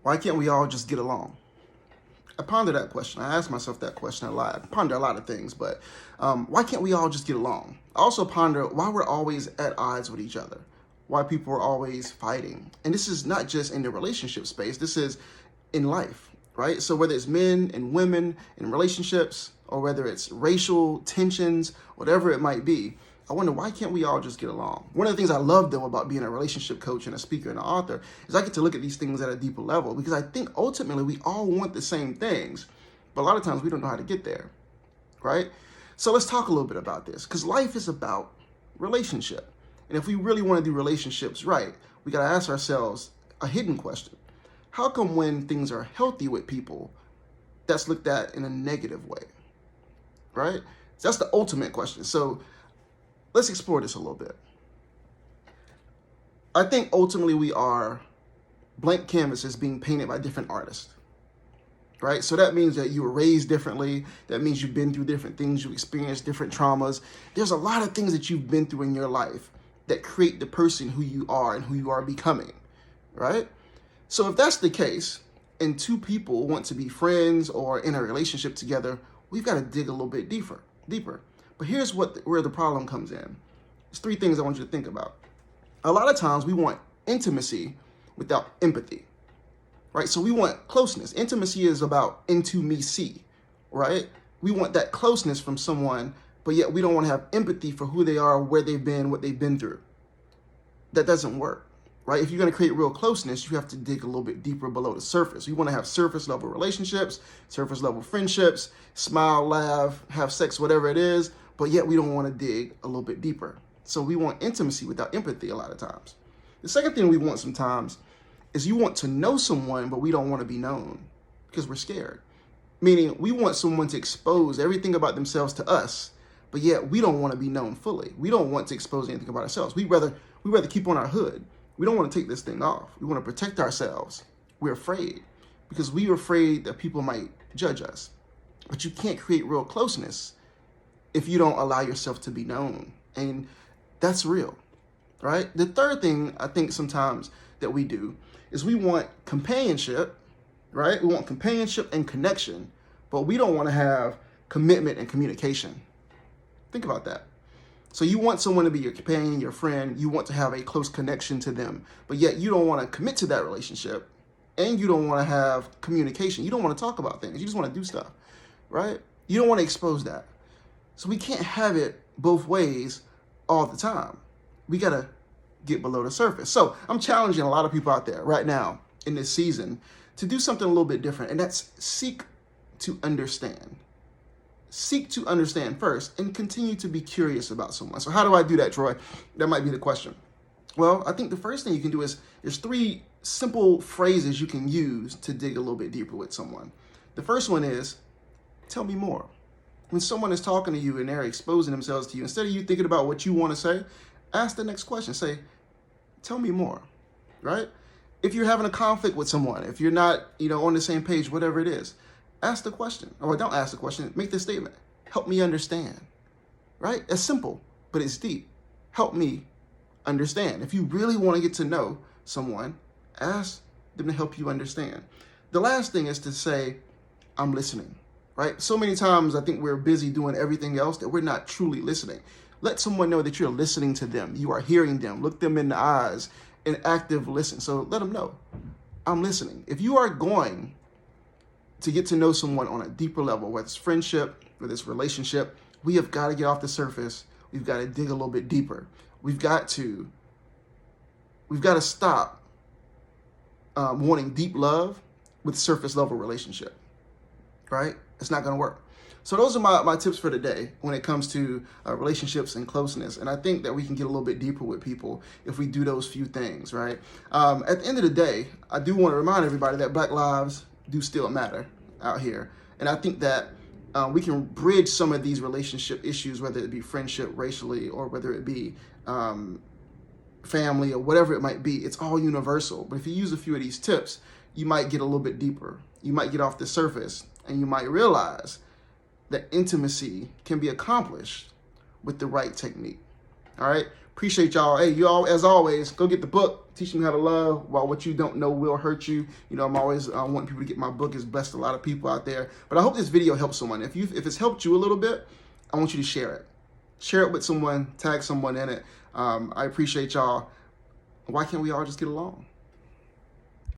Why can't we all just get along? I ponder that question. I ask myself that question a lot. I ponder a lot of things, but why can't we all just get along? I also ponder why we're always at odds with each other, why people are always fighting. And this is not just in the relationship space, this is in life, right? So whether it's men and women in relationships, or whether it's racial tensions, whatever it might be, I wonder, why can't we all just get along? One of the things I love, though, about being a relationship coach and a speaker and an author is I get to look at these things at a deeper level, because I think ultimately we all want the same things, but a lot of times we don't know how to get there, right? So let's talk a little bit about this, because life is about relationship. And if we really want to do relationships right, we got to ask ourselves a hidden question. How come when things are healthy with people, that's looked at in a negative way, right? So that's the ultimate question. So let's explore this a little bit. I think ultimately we are blank canvases being painted by different artists, right? So that means that you were raised differently. That means you've been through different things. You experienced different traumas. There's a lot of things that you've been through in your life that create the person who you are and who you are becoming, right? So if that's the case, and two people want to be friends or in a relationship together, we've got to dig a little bit deeper. But here's where the problem comes in. There's three things I want you to think about. A lot of times we want intimacy without empathy, right? So we want closeness. Intimacy is about intimacy, right? We want that closeness from someone, but yet we don't want to have empathy for who they are, where they've been, what they've been through. That doesn't work, right? If you're going to create real closeness, you have to dig a little bit deeper below the surface. We want to have surface level relationships, surface level friendships, smile, laugh, have sex, whatever it is, but yet we don't want to dig a little bit deeper. So we want intimacy without empathy a lot of times. The second thing we want sometimes is you want to know someone, but we don't want to be known because we're scared. Meaning we want someone to expose everything about themselves to us, but yet we don't want to be known fully. We don't want to expose anything about ourselves. We rather keep on our hood. We don't want to take this thing off. We want to protect ourselves. We're afraid because we're afraid that people might judge us. But you can't create real closeness if you don't allow yourself to be known. And that's real, right? The third thing I think sometimes that we do is we want companionship, right? We want companionship and connection, but we don't want to have commitment and communication. Think about that. So you want someone to be your companion, your friend, you want to have a close connection to them, but yet you don't want to commit to that relationship, and you don't want to have communication. You don't want to talk about things. You just want to do stuff, right? You don't want to expose that. So we can't have it both ways all the time. We got to get below the surface. So I'm challenging a lot of people out there right now in this season to do something a little bit different, and that's seek to understand. Seek to understand first and continue to be curious about someone. So how do I do that, Troy? That might be the question. Well, I think the first thing you can do is there's three simple phrases you can use to dig a little bit deeper with someone. The first one is, tell me more. When someone is talking to you and they're exposing themselves to you, instead of you thinking about what you want to say, ask the next question. Say, tell me more, right? If you're having a conflict with someone, if you're not, on the same page, whatever it is, ask the question. Or don't ask the question, make the statement. Help me understand, right? It's simple, but it's deep. Help me understand. If you really want to get to know someone, ask them to help you understand. The last thing is to say, I'm listening, right? So many times I think we're busy doing everything else that we're not truly listening. Let someone know that you're listening to them. You are hearing them. Look them in the eyes and active listen. So let them know, I'm listening. If you are going to get to know someone on a deeper level, whether it's friendship, whether it's relationship, we have got to get off the surface. We've got to dig a little bit deeper. We've got to stop wanting deep love with surface level relationship, right? It's not going to work. So those are my tips for today when it comes to relationships and closeness. And I think that we can get a little bit deeper with people if we do those few things, right? At the end of the day, I do want to remind everybody that Black lives do still matter out here. And I think that we can bridge some of these relationship issues, whether it be friendship, racially, or whether it be family or whatever it might be. It's all universal. But if you use a few of these tips, you might get a little bit deeper. You might get off the surface, and you might realize that intimacy can be accomplished with the right technique. All right. Appreciate y'all. Hey, you all, as always, go get the book, Teaching You How to Love While What You Don't Know Will Hurt You. You know, I'm always wanting people to get my book. It's blessed a lot of people out there. But I hope this video helps someone. If it's helped you a little bit, I want you to share it. Share it with someone, tag someone in it. I appreciate y'all. Why can't we all just get along?